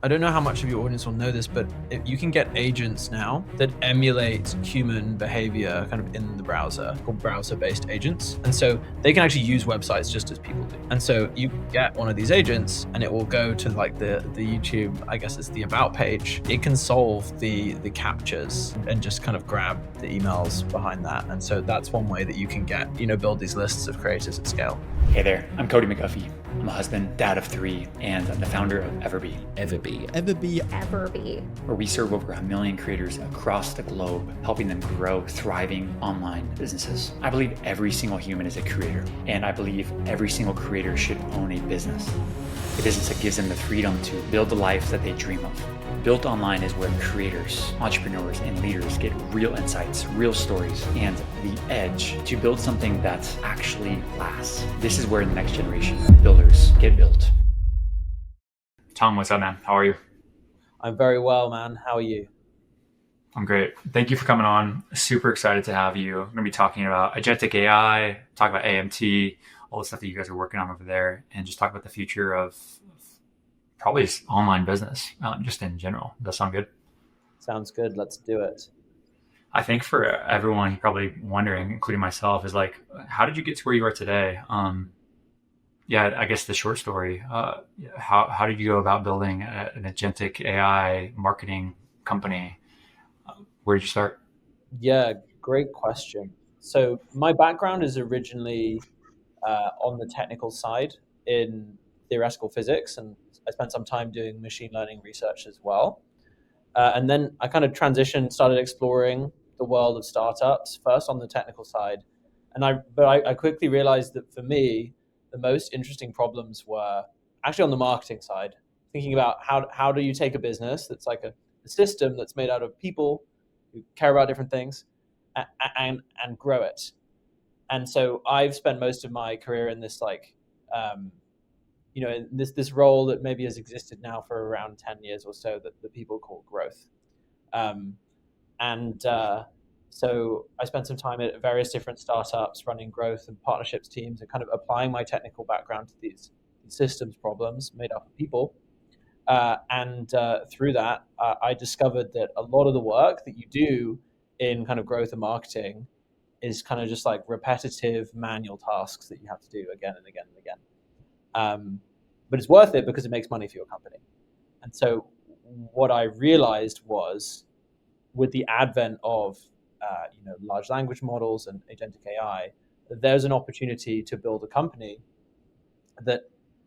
I don't know how much of your audience will know this, but you can get agents now that emulate human behavior kind of in the browser, called browser-based agents. And so they can actually use websites just as people do. And so you get one of these agents and it will go to like the YouTube, I guess it's the about page. It can solve the captures and just kind of grab the emails behind that. And so that's one way that you can get, build these lists of creators at scale. Hey there, I'm Cody McGuffie. I'm a husband, dad of 3, and I'm the founder of EverBee. EverBee. Where we serve over 1 million creators across the globe, helping them grow thriving online businesses. I believe every single human is a creator, and I believe every single creator should own a business. A business that gives them the freedom to build the life that they dream of. Built Online is where creators, entrepreneurs, and leaders get real insights, real stories, and the edge to build something that actually lasts. This is where the next generation of builders get built. Tom, what's up, man? How are you? I'm very well, man. How are you? I'm great. Thank you for coming on. Super excited to have you. I'm going to be talking about agentic AI, talk about AMT, all the stuff that you guys are working on over there, and just talk about the future of probably online business, just in general. Does that sound good? Sounds good. Let's do it. I think for everyone probably wondering, including myself, is like, how did you get to where you are today? I guess the short story, how did you go about building an agentic AI marketing company? Where did you start? Yeah, great question. So my background is originally on the technical side in theoretical physics, and I spent some time doing machine learning research as well. And then I kind of transitioned, started exploring the world of startups, first on the technical side. But I quickly realized that for me, the most interesting problems were actually on the marketing side, thinking about how do you take a business that's like a system that's made out of people who care about different things and grow it. And so I've spent most of my career in this in this role that maybe has existed now for around 10 years or so that people call growth. So I spent some time at various different startups running growth and partnerships teams and kind of applying my technical background to these systems problems made up of people. Through that, I discovered that a lot of the work that you do in kind of growth and marketing is kind of just like repetitive manual tasks that you have to do again and again and again. But it's worth it because it makes money for your company. And so what I realized was with the advent of large language models and agentic AI, that there's an opportunity to build a company that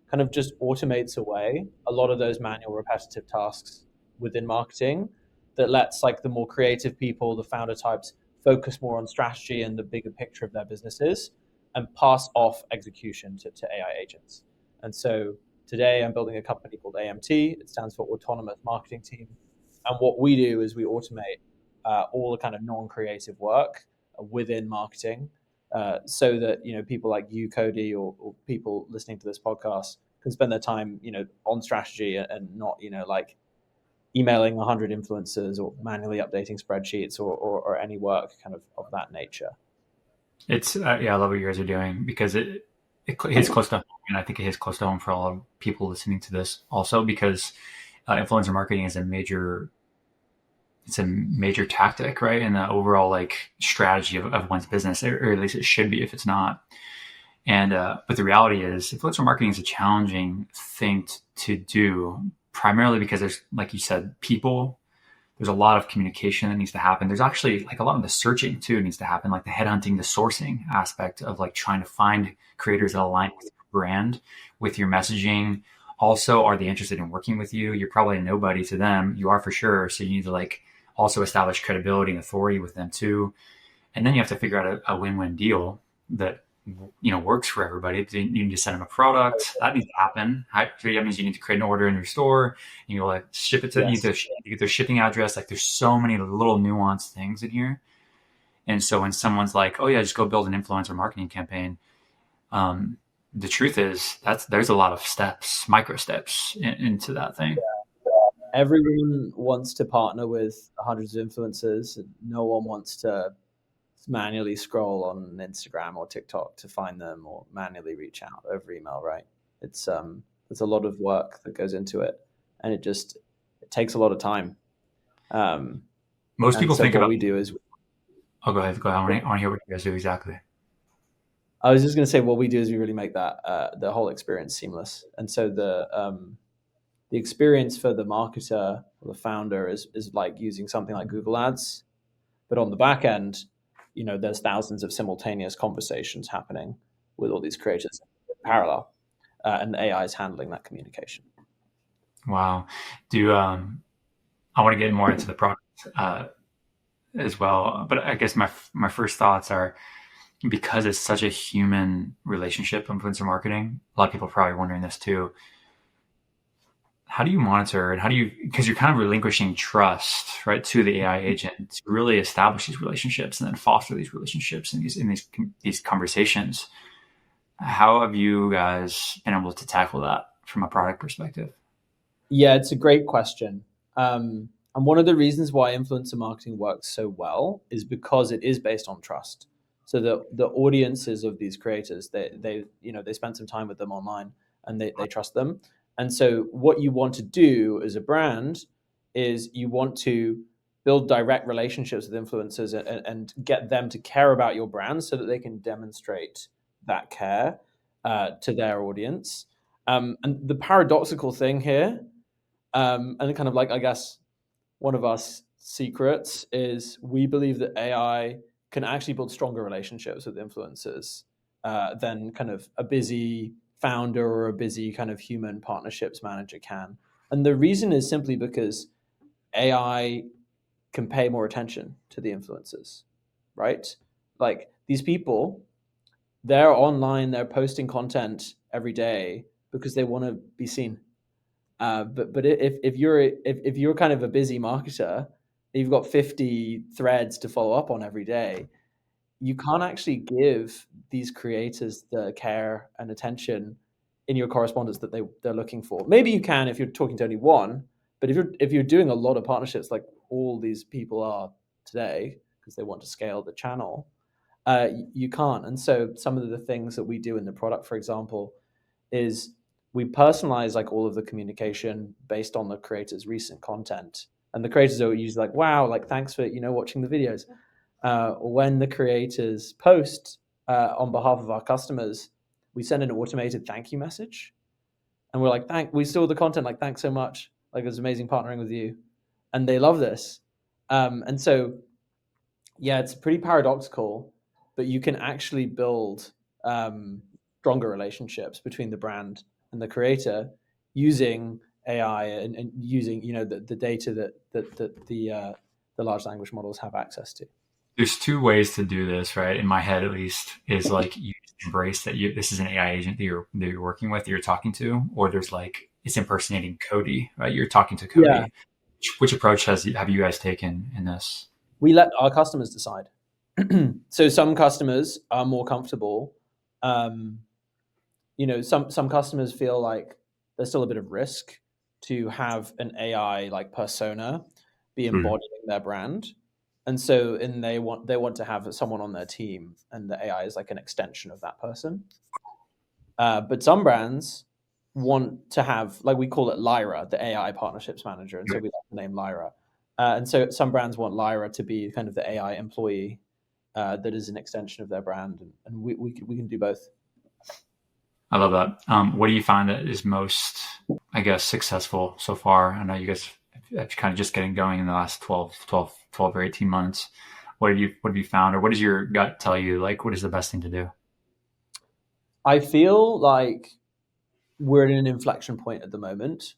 kind of just automates away a lot of those manual repetitive tasks within marketing, that lets like the more creative people, the founder types, focus more on strategy and the bigger picture of their businesses and pass off execution to AI agents. And so today I'm building a company called AMT. It stands for Autonomous Marketing Team. And what we do is we automate all the kind of non-creative work within marketing so that, people like you, Cody, or people listening to this podcast can spend their time, on strategy and not, like emailing 100 influencers or manually updating spreadsheets or any work kind of that nature. It's, I love what you guys are doing because it hits close to home, and I think it hits close to home for a lot of people listening to this also because influencer marketing is a major tactic, right? In the overall like strategy of one's business, or at least it should be if it's not. And but the reality is influencer marketing is a challenging thing to do, primarily because there's, like you said, there's a lot of communication that needs to happen. There's actually like a lot of the searching too needs to happen, like the headhunting, the sourcing aspect of like trying to find creators that align with your brand, with your messaging. Also, are they interested in working with you? You're probably a nobody to them. You are for sure. So you need to like also establish credibility and authority with them too. And then you have to figure out a win-win deal that, works for everybody. You need to send them a product. That needs to happen. That means you need to create an order in your store. You like ship it to you get their shipping address. Like there's so many little nuanced things in here. And so when someone's like, oh yeah, just go build an influencer marketing campaign. The truth is there's a lot of steps, micro steps into that thing. Everyone wants to partner with hundreds of influencers. And no one wants to manually scroll on Instagram or TikTok to find them or manually reach out over email, right? It's a lot of work that goes into it, and it takes a lot of time. Most people think what about. we do is. Oh, go ahead. I want to hear what you guys do exactly. I was just going to say what we do is we really make that the whole experience seamless, and so the experience for the marketer or the founder is like using something like Google Ads, but on the back end, there's thousands of simultaneous conversations happening with all these creators in parallel, and the AI is handling that communication. Wow. I want to get more into the product as well, but I guess my first thoughts are, because it's such a human relationship, influencer marketing, a lot of people are probably wondering this too. How do you monitor, and because you're kind of relinquishing trust, right, to the AI agent to really establish these relationships and then foster these relationships in these conversations. How have you guys been able to tackle that from a product perspective? Yeah, it's a great question. And one of the reasons why influencer marketing works so well is because it is based on trust. So the audiences of these creators, they spend some time with them online and they trust them. And so what you want to do as a brand is you want to build direct relationships with influencers and get them to care about your brand so that they can demonstrate that care to their audience. And the paradoxical thing here, and kind of like, I guess, one of our secrets is we believe that AI can actually build stronger relationships with influencers than kind of a busy founder or a busy kind of human partnerships manager can. And the reason is simply because AI can pay more attention to the influencers, right? Like these people, they're online, they're posting content every day because they want to be seen. But if you're kind of a busy marketer, you've got 50 threads to follow up on every day, you can't actually give these creators the care and attention in your correspondence that they're looking for. Maybe you can if you're talking to only one, but if you're doing a lot of partnerships like all these people are today because they want to scale the channel, you can't. And so some of the things that we do in the product, for example, is we personalize like all of the communication based on the creator's recent content. And the creators are usually like, wow, like thanks for watching the videos. When the creators post on behalf of our customers, we send an automated thank you message, and we're like, we saw the content, like thanks so much, like it was amazing partnering with you, and they love this. And so, yeah, it's pretty paradoxical, but you can actually build stronger relationships between the brand and the creator using AI and using the data that the large language models have access to. There's two ways to do this, right? In my head, at least, is like you embrace that this is an AI agent that you're working with, that you're talking to, or there's like it's impersonating Cody, right? You're talking to Cody. Yeah. Which approach have you guys taken in this? We let our customers decide. So some customers are more comfortable. Some customers feel like there's still a bit of risk to have an AI like persona be embodying their brand. And so they want to have someone on their team, and the AI is like an extension of that person. But some brands want to have, like we call it Lyra, the AI partnerships manager. And so we like the name Lyra. And so some brands want Lyra to be kind of the AI employee that is an extension of their brand. And we can do both. I love that. What do you find that is most, I guess, successful so far? I know you guys are kind of just getting going in the last 12 or 18 months. What have you found, or what does your gut tell you? Like, what is the best thing to do? I feel like we're at an inflection point at the moment.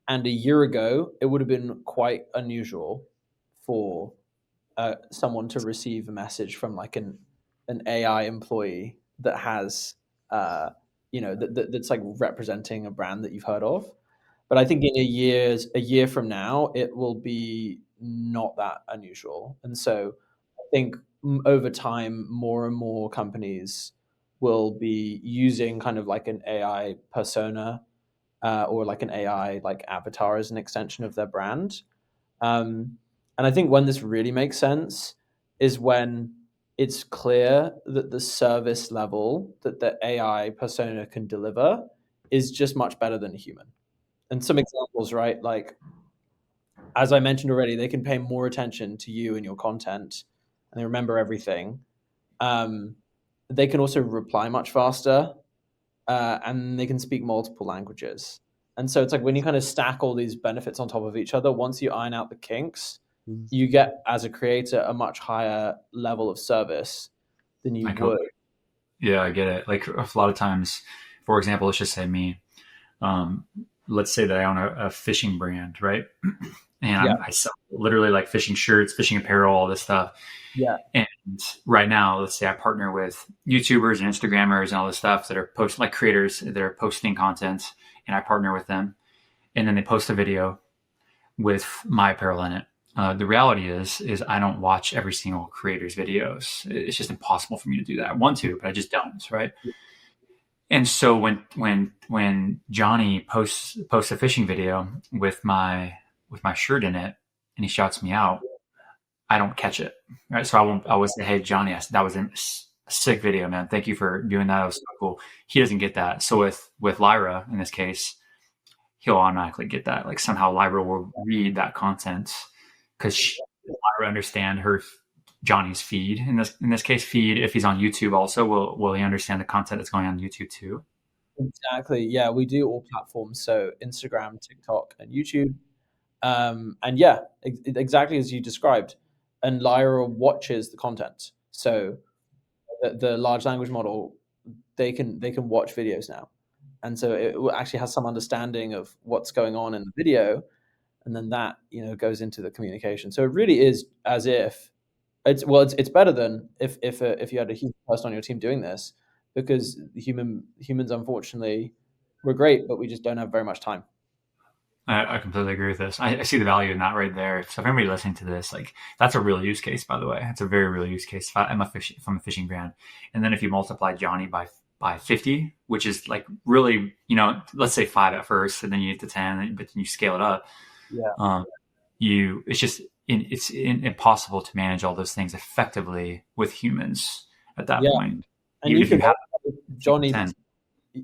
And a year ago, it would have been quite unusual for someone to receive a message from like an AI employee that has, that's like representing a brand that you've heard of. But I think in a year from now, it will be not that unusual. And so I think over time, more and more companies will be using kind of like an AI persona or like an AI like avatar as an extension of their brand. And I think when this really makes sense is when it's clear that the service level that the AI persona can deliver is just much better than a human. And some examples, right? Like as I mentioned already, they can pay more attention to you and your content, and they remember everything. They can also reply much faster, and they can speak multiple languages. And so it's like when you kind of stack all these benefits on top of each other, once you iron out the kinks, you get, as a creator, a much higher level of service than you would. Yeah, I get it. Like a lot of times, for example, let's just say me. Let's say that I own a fishing brand, right? And I sell literally like fishing shirts, fishing apparel, all this stuff. Yeah. And right now, let's say I partner with YouTubers and Instagrammers and all this stuff that are like creators that are posting content, and I partner with them, and then they post a video with my apparel in it. The reality is I don't watch every single creator's videos. It's just impossible for me to do that. I want to, but I just don't, right? And so when Johnny posts a fishing video with my shirt in it, and he shouts me out, I don't catch it, right? So I would say, hey, Johnny, that was a sick video, man. Thank you for doing that. It was so cool. He doesn't get that. So with Lyra, in this case, he'll automatically get that. Like somehow Lyra will read that content because Lyra understand Johnny's feed. In this case, feed, if he's on YouTube also, will he understand the content that's going on YouTube too? Exactly. Yeah, we do all platforms. So Instagram, TikTok, and YouTube. And yeah, exactly as you described. And Lyra watches the content. So the large language model, they can watch videos now. And so it actually has some understanding of what's going on in the video. And then that, goes into the communication. So it really is as if it's better than if you had a human person on your team doing this, because humans, unfortunately, we're great, but we just don't have very much time. I completely agree with this. I see the value in that right there. So if anybody listening to this, like that's a real use case, by the way. It's a very real use case. I'm from a fishing brand. And then if you multiply Johnny by 50, which is like really, let's say 5 at first, and then you get to 10, but then you scale it up. Yeah. It's impossible to manage all those things effectively with humans at that point. And you can Johnny. 10.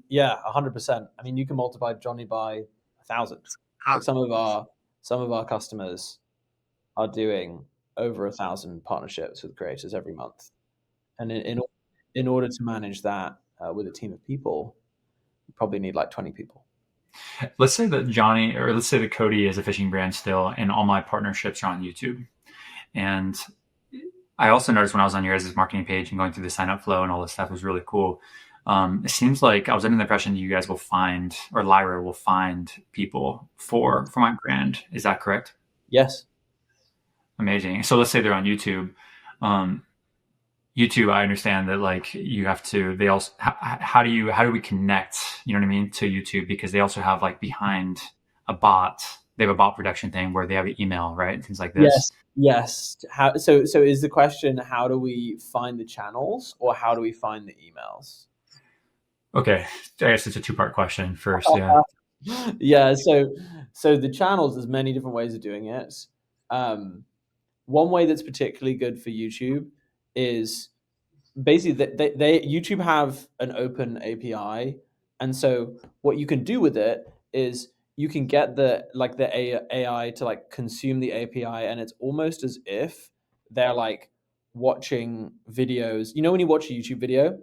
Yeah, 100%. I mean, you can multiply Johnny by 1,000. Like some of our customers are doing over 1,000 partnerships with creators every month, and in order to manage that with a team of people, you probably need like 20 people. Let's say that Johnny, or let's say that Cody is a fishing brand still, and all my partnerships are on YouTube. And I also noticed when I was on your guys' marketing page and going through the sign up flow and all this stuff was really cool. It seems like I was under the impression that you guys will find, or Lyra will find people for my brand. Is that correct? Yes. Amazing. So let's say they're on YouTube. YouTube, I understand that like you have to, they also, how do we connect, you know what I mean, to YouTube? Because they also have like behind a bot, they have a bot production thing where they have an email, right? Things like this. Yes. So is the question, how do we find the channels, or how do we find the emails? Okay. I guess it's a 2-part question first. Yeah. Yeah. So the channels, there's many different ways of doing it. One way that's particularly good for YouTube is basically YouTube have an open API. And so what you can do with it is you can get the AI to like consume the API, and it's almost as if they're like watching videos. When you watch a YouTube video,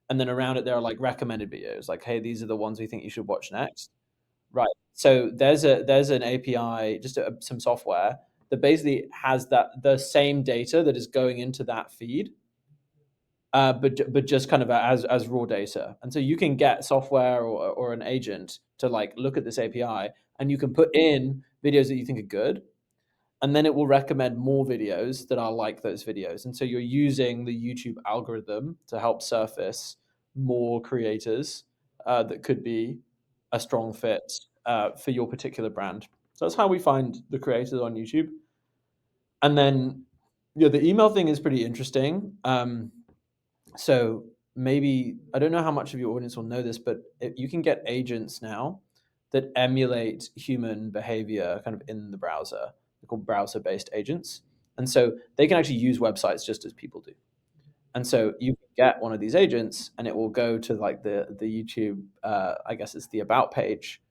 and then around it there are like recommended videos, like, hey, these are the ones we think you should watch next. Right. So there's an API, just some software that basically has the same data that is going into that feed, but just kind of as raw data. And so you can get software or an agent to like look at this API, and you can put in videos that you think are good, and then it will recommend more videos that are like those videos. And so you're using the YouTube algorithm to help surface more creators that could be a strong fit for your particular brand. So that's how we find the creators on YouTube. And then the email thing is pretty interesting. So maybe, I don't know how much of your audience will know this, but you can get agents now that emulate human behavior kind of in the browser. They're called browser-based agents. And so they can actually use websites just as people do. And so you can get one of these agents, and it will go to like the YouTube, I guess it's the about page.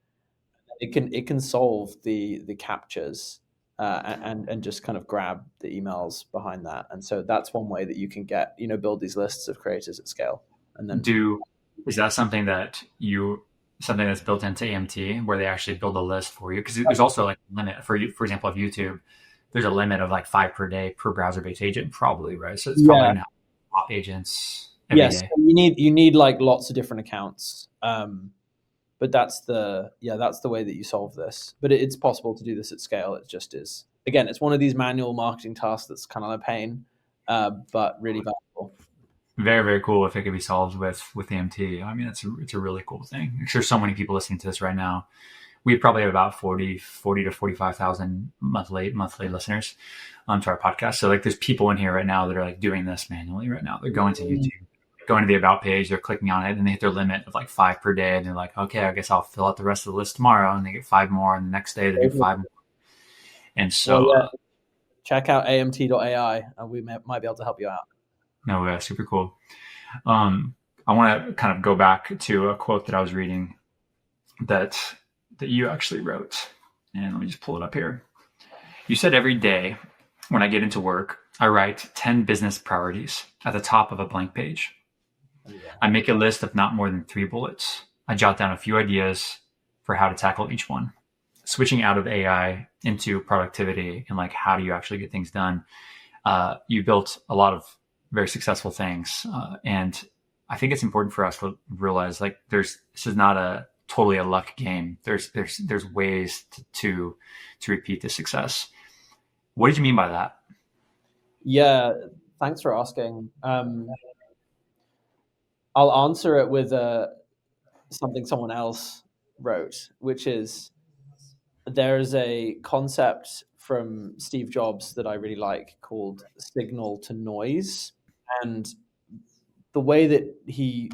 It can solve the captchas and just kind of grab the emails behind that. And so that's one way that you can get, build these lists of creators at scale. And then is that something that's built into AMT where they actually build a list for you? Because there's also like a limit for you, for example, of YouTube, there's a limit of like 5 per day per browser-based agent, probably, right? So it's probably going to have top agents every day. You need like lots of different accounts. But that's the way that you solve this. But it's possible to do this at scale. It just is. Again, it's one of these manual marketing tasks that's kind of a pain, but really valuable. Very, very cool if it could be solved with AMT. I mean, it's a really cool thing. I'm sure so many people listening to this right now. We probably have about 40 to 45,000 monthly listeners to our podcast. So like there's people in here right now that are like doing this manually right now. They're going to YouTube, going to the about page, they're clicking on it, and they hit their limit of like 5 per day. And they're like, okay, I guess I'll fill out the rest of the list tomorrow. And they get 5 more. And the next day they do 5 more. And so check out AMT.ai and we might be able to help you out. No, yeah, super cool. I want to kind of go back to a quote that I was reading that you actually wrote. And let me just pull it up here. You said, every day when I get into work, I write 10 business priorities at the top of a blank page. I make a list of not more than 3 bullets. I jot down a few ideas for how to tackle each one. Switching out of AI into productivity and like, how do you actually get things done? You built a lot of very successful things. And I think it's important for us to realize like this is not totally a luck game. There's ways to repeat the success. What did you mean by that? Yeah, thanks for asking. I'll answer it with something someone else wrote, which is there's a concept from Steve Jobs that I really like called signal to noise. And the way that he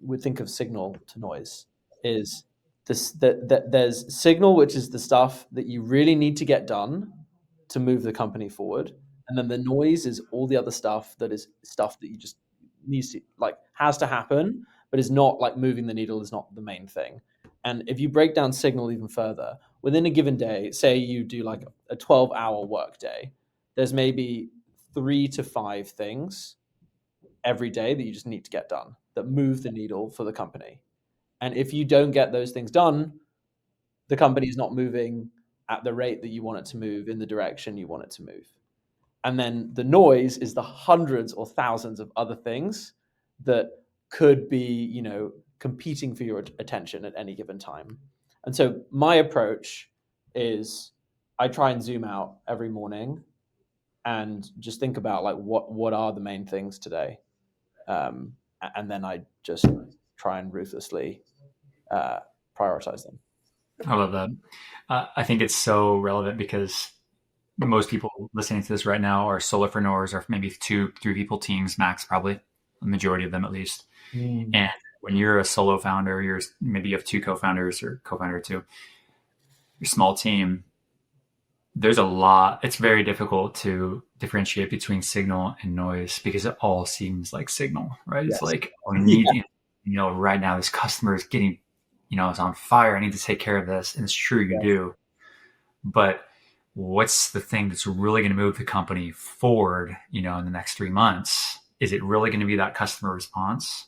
would think of signal to noise is that there's signal, which is the stuff that you really need to get done to move the company forward. And then the noise is all the other stuff that is stuff that you just needs to has to happen, but is not like moving the needle is not the main thing. And if you break down signal even further, within a given day, say you do like a 12-hour work day, there's maybe 3 to 5 things every day that you just need to get done that move the needle for the company. And if you don't get those things done, the company is not moving at the rate that you want it to move in the direction you want it to move. And then the noise is the hundreds or thousands of other things that could be, competing for your attention at any given time. And so my approach is I try and zoom out every morning and just think about like what are the main things today. And then I just try and ruthlessly prioritize them. I love that. I think it's so relevant because most people listening to this right now are solopreneurs or maybe 2-3 people teams max, probably the majority of them at least. And when you're a solo founder, maybe you have 2 co-founders or co-founder 2, your small team, there's a lot. It's very difficult to differentiate between signal and noise because it all seems like signal, right? Yes. It's like, we need, right now this customer is getting, it's on fire. I need to take care of this. And it's true, you do. But what's the thing that's really going to move the company forward, in the next 3 months? Is it really going to be that customer response?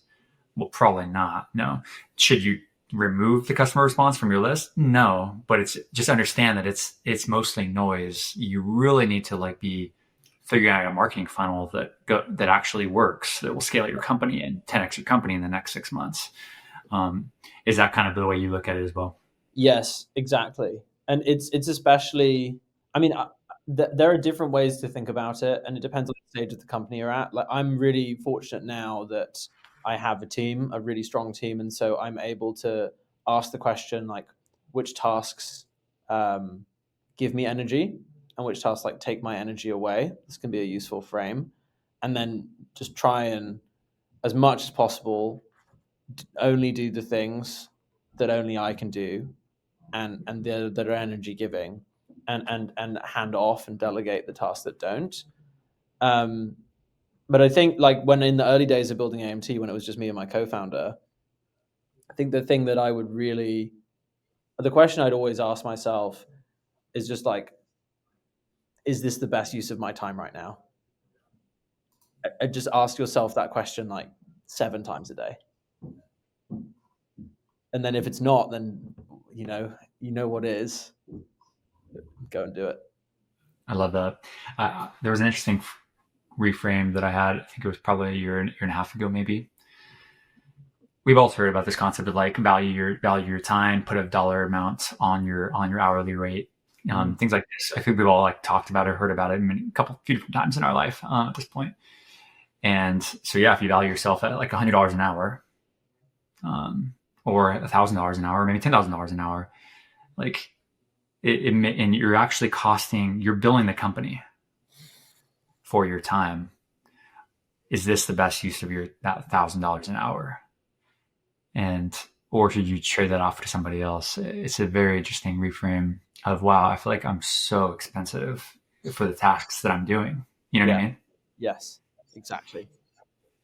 Well, probably not. No. Should you remove the customer response from your list? No, but it's just understand that it's mostly noise. You really need to be figuring out a marketing funnel that actually works, that will scale your company and 10x your company in the next 6 months. Is that kind of the way you look at it as well? Yes, exactly. And it's especially, there are different ways to think about it, and it depends on the stage of the company you're at. Like, I'm really fortunate now that I have a really strong team. And so I'm able to ask the question, like, which tasks give me energy and which tasks take my energy away. This can be a useful frame. And then just try and, as much as possible, only do the things that only I can do and that are energy giving, and hand off and delegate the tasks that don't. But I think when in the early days of building AMT, when it was just me and my co-founder, I think the thing that the question I'd always ask myself is just is this the best use of my time right now? Just ask yourself that question like 7 times a day. And then if it's not, then you know what is. Go and do it. I love that. There was an interesting reframe that I had. I think it was probably a year and a half ago, maybe. We've all heard about this concept of like value your time, put a dollar amount on your hourly rate, things like this. I think we've all like talked about it, heard about it few different times in our life at this point. And so yeah, if you value yourself at like $100 an hour, or $1,000 an hour, maybe $10,000 an hour, like and you're actually you're billing the company for your time. Is this the best use of that $1,000 an hour? Or should you trade that off to somebody else? It's a very interesting reframe of, wow, I feel like I'm so expensive for the tasks that I'm doing. You know what I mean? Yes, exactly.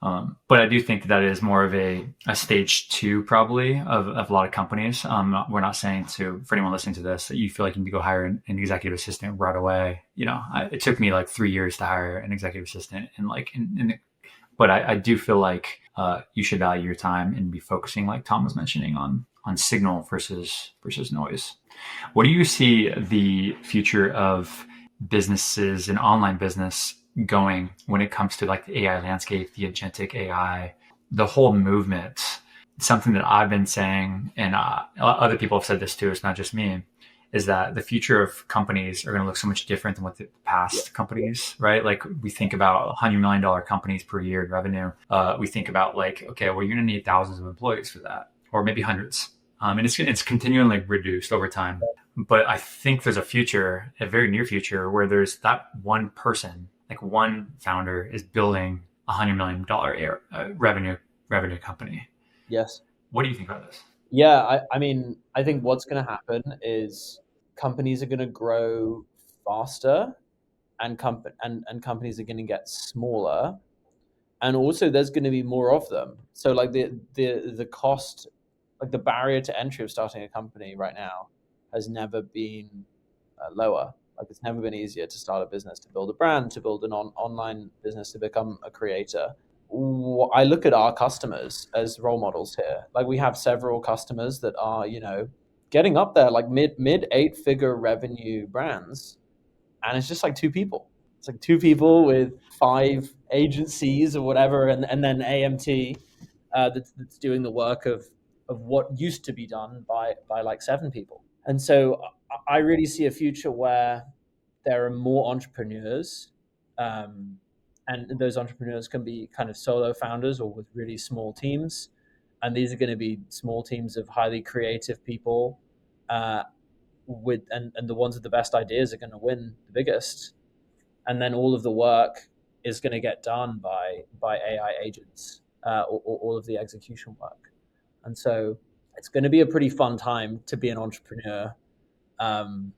But I do think that is more of a stage 2 probably of a lot of companies. We're not saying for anyone listening to this that you feel like you need to go hire an executive assistant right away. It took me like 3 years to hire an executive assistant, but I do feel like you should value your time and be focusing, like Tom was mentioning, on signal versus noise. What do you see the future of businesses and online business going when it comes to like the AI landscape, the agentic AI, the whole movement? Something that I've been saying, and other people have said this too, it's not just me, is that the future of companies are going to look so much different than what the past companies, right? Like we think about $100 million companies per year in revenue. We think about like, okay, well, you're going to need thousands of employees for that, or maybe hundreds. And it's continually reduced over time. But I think there's a very near future, where there's that one person, like one founder is building $100 million revenue company. Yes. What do you think about this? Yeah, I mean, I think what's going to happen is companies are going to grow faster, and companies are going to get smaller, and also there's going to be more of them. So like the cost, like the barrier to entry of starting a company right now has never been lower. Like it's never been easier to start a business, to build a brand, to build an online business, to become a creator. I look at our customers as role models here. Like we have several customers that are, getting up there, like mid 8-figure revenue brands, and it's just like 2 people. It's like 2 people with 5 agencies or whatever, and then AMT that's doing the work of what used to be done by like 7 people. And so I really see a future where there are more entrepreneurs. And those entrepreneurs can be kind of solo founders or with really small teams. And these are going to be small teams of highly creative people. And the ones with the best ideas are going to win the biggest. And then all of the work is going to get done by AI agents, or all of the execution work. And so it's going to be a pretty fun time to be an entrepreneur, and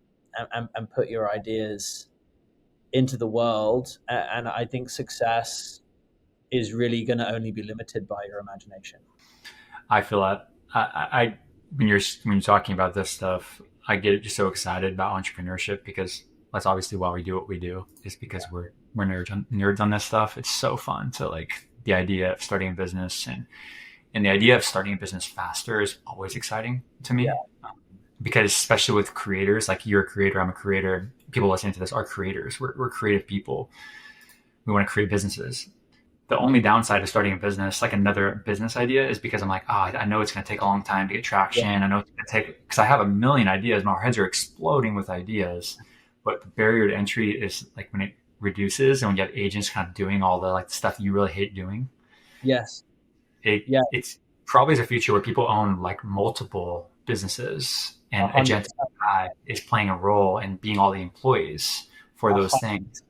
put your ideas into the world. And I think success is really going to only be limited by your imagination. I feel that when you're talking about this stuff, I get just so excited about entrepreneurship, because that's obviously why we do what we do, is because we're nerds on this stuff. It's so fun to like the idea of starting a business, and the idea of starting a business faster is always exciting to me. Because especially with creators, like you're a creator, I'm a creator, people listening to this are creators. We're creative people. We want to create businesses. The only downside of starting a business, like another business idea, is because I'm like, I know it's going to take a long time to get traction. I know it's going to take, because I have a million ideas. My heads are exploding with ideas. But the barrier to entry is like when it reduces, and when you have agents kind of doing all the like stuff you really hate doing. Yes. It's probably a future where people own like multiple businesses, and 100%. agentic AI is playing a role in being all the employees for those things.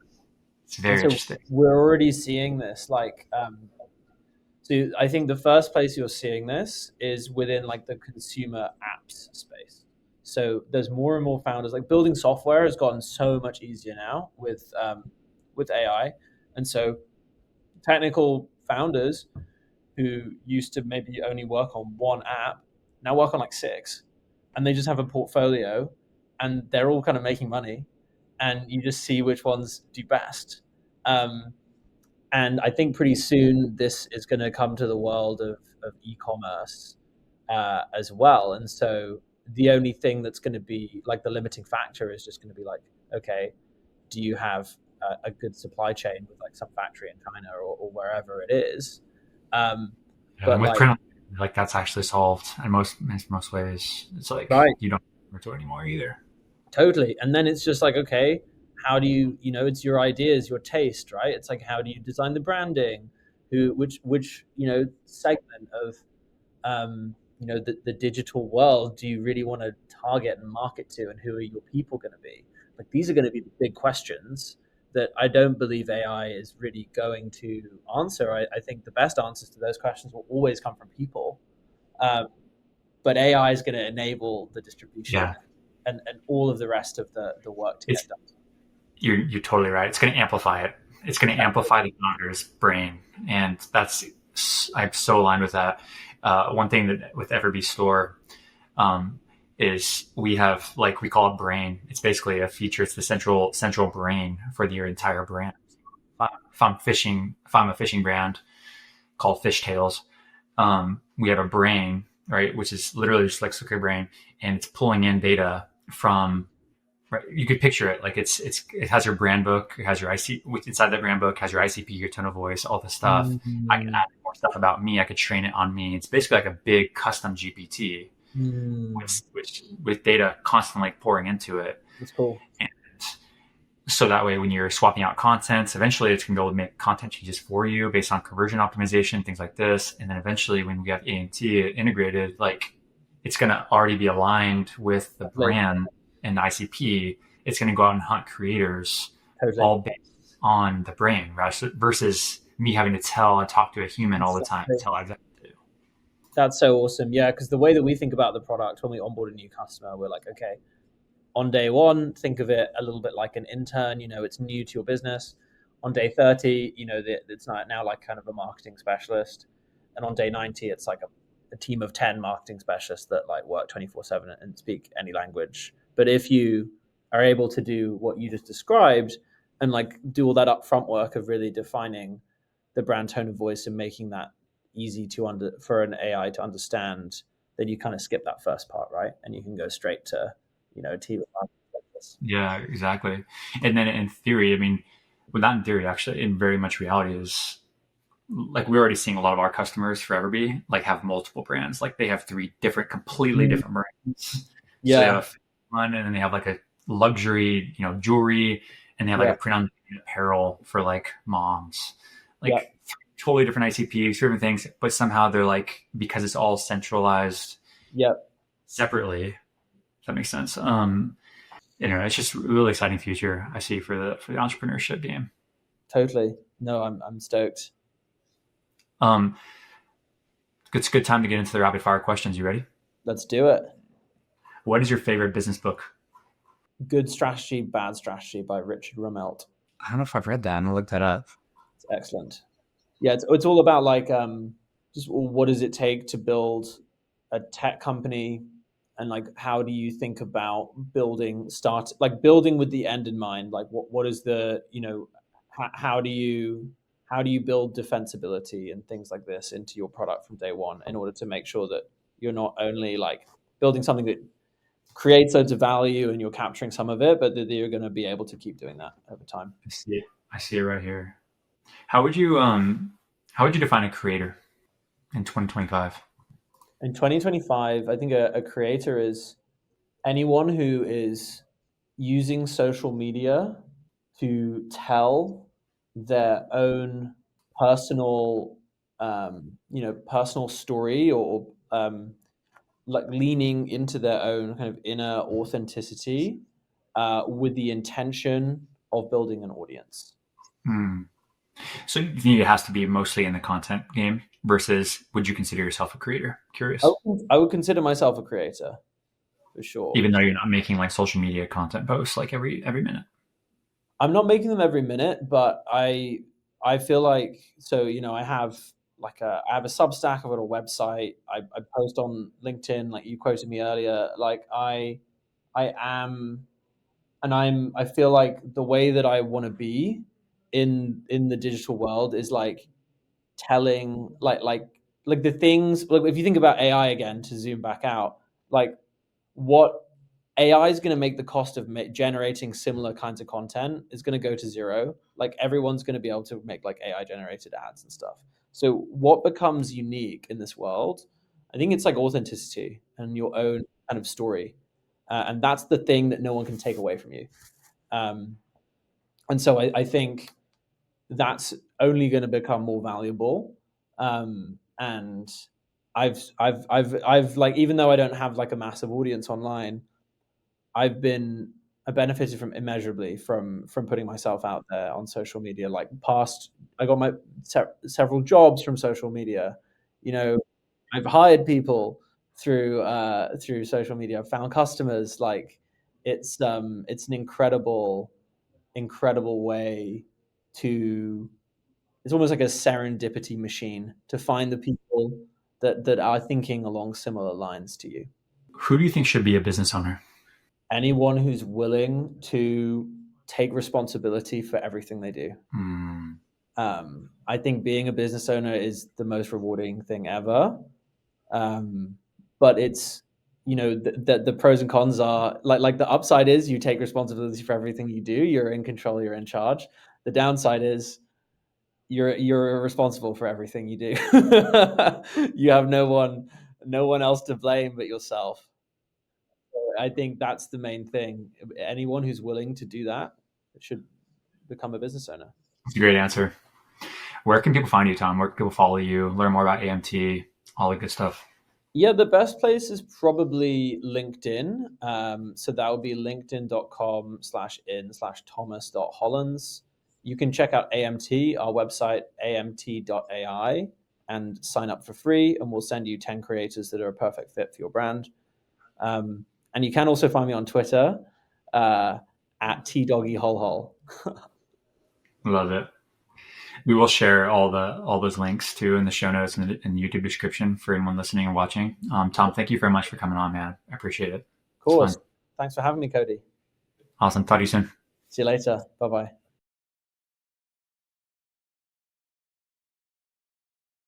It's very interesting. We're already seeing this. So I think the first place you're seeing this is within like the consumer apps space. So there's more and more founders. Like building software has gotten so much easier now with AI, and so technical founders who used to maybe only work on one app now work on like 6, and they just have a portfolio, and they're all kind of making money. and you just see which ones do best. And I think pretty soon this is going to come to the world of e-commerce as well. And so the only thing that's going to be like the limiting factor is just going to be like, okay, do you have a good supply chain with like some factory in China or wherever it is? But with print, like that's actually solved in most ways. It's like you don't refer to it anymore either. Totally. And then it's just like, okay, how do you, it's your ideas, your taste, right? It's like, how do you design the branding? Which segment of, the digital world do you really want to target and market to, and who are your people going to be? Like, these are going to be the big questions that I don't believe AI is really going to answer. I think the best answers to those questions will always come from people. But AI is going to enable the distribution and all of the rest of the work to get done. You're totally right. It's going to amplify it. It's going to amplify the founder's brain. And I'm so aligned with that. One thing that with EverBee store is we have, like, we call it brain. It's basically a feature. It's the central brain for your entire brand. If I'm a fishing brand called Fishtails, we have a brain, right, which is literally just like Sucre brain, and it's pulling in data from. Right, you could picture it like it has your brand book, it has your inside that brand book has your ICP, your tone of voice, all this stuff. Mm-hmm. I can add more stuff about me. I could train it on me. It's basically like a big custom GPT, which with data constantly pouring into it. That's cool. And so that way, when you're swapping out content, eventually it's going to be able to make content changes for you based on conversion optimization, things like this. And then eventually, when we have AMT integrated, like it's going to already be aligned with the brand. And the ICP, it's going to go out and hunt creators all based on the brain versus me having to tell and talk to a human all the time and tell exactly what to do. That's so awesome. Yeah, because the way that we think about the product when we onboard a new customer, we're like, okay, on day one, think of it a little bit like an intern. It's new to your business. On day 30, it's now like kind of a marketing specialist. And on day 90, it's like a team of 10 marketing specialists that like work 24/7 and speak any language. But if you are able to do what you just described and like do all that upfront work of really defining the brand tone of voice and making that easy for an AI to understand, then you kind of skip that first part, right? And you can go straight to, a team of marketers. Yeah, exactly. And then in theory, not in theory, actually, in very much reality is like we're already seeing a lot of our customers for EverBee like have multiple brands. Like they have 3 completely different brands. Yeah. So they have one, and then they have like a luxury, jewelry, and they have like a print on apparel for like moms, like 3 totally different ICPs, different things, but somehow they're like, because it's all centralized separately. If that makes sense. It's just a really exciting future I see for the entrepreneurship game. Totally. No, I'm stoked. It's a good time to get into the rapid fire questions. You ready? Let's do it. What is your favorite business book? Good Strategy, Bad Strategy by Richard Rummelt. I don't know if I've read that. I'm going to look that up. It's excellent. Yeah, it's all about like just what does it take to build a tech company, and like how do you think about building with the end in mind? Like what is the, how do you build defensibility and things like this into your product from day one in order to make sure that you're not only like building something that creates loads of value and you're capturing some of it, but that you're going to be able to keep doing that over time. I see it right here. How would you define a creator in 2025? In 2025, I think a creator is anyone who is using social media to tell their own personal, personal story or like leaning into their own kind of inner authenticity with the intention of building an audience. So you think it has to be mostly in the content game versus would you consider yourself a creator? Curious. I would consider myself a creator for sure. Even though you're not making like social media content posts like every minute. I'm not making them every minute, but I feel like, so, I have I have a Substack, I've got a website, I post on LinkedIn, like you quoted me earlier, like I am I feel like the way that I want to be in the digital world is like telling like the things, like if you think about AI again, to zoom back out, like what AI is going to make the cost of generating similar kinds of content is going to go to zero. Like everyone's going to be able to make like AI generated ads and stuff. So what becomes unique in this world, I think it's like authenticity and your own kind of story. And that's the thing that no one can take away from you. And so I think that's only going to become more valuable. And I've like, even though I don't have like a massive audience online, I benefited from immeasurably from putting myself out there on social media. Like I got my several jobs from social media. You know, I've hired people through social media. I've found customers. Like it's an incredible way to. It's almost like a serendipity machine to find the people that are thinking along similar lines to you. Who do you think should be a business owner? Anyone who's willing to take responsibility for everything they do. I think being a business owner is the most rewarding thing ever. But it's, the pros and cons are like the upside is you take responsibility for everything you do. You're in control. You're in charge. The downside is you're responsible for everything you do. You have no one else to blame but yourself. I think that's the main thing. Anyone who's willing to do that should become a business owner. That's a great answer. Where can people find you, Tom? Where can people follow you, learn more about AMT, all the good stuff? Yeah, the best place is probably LinkedIn. So that would be linkedin.com/in/thomas.hollands. You can check out AMT, our website, AMT.ai, and sign up for free, and we'll send you 10 creators that are a perfect fit for your brand. And you can also find me on Twitter at tdoggyholhol. Love it. We will share all those links too in the show notes and in the YouTube description for anyone listening and watching. Tom, thank you very much for coming on, man. I appreciate it. Of course. Thanks for having me, Cody. Awesome. Talk to you soon. See you later. Bye-bye.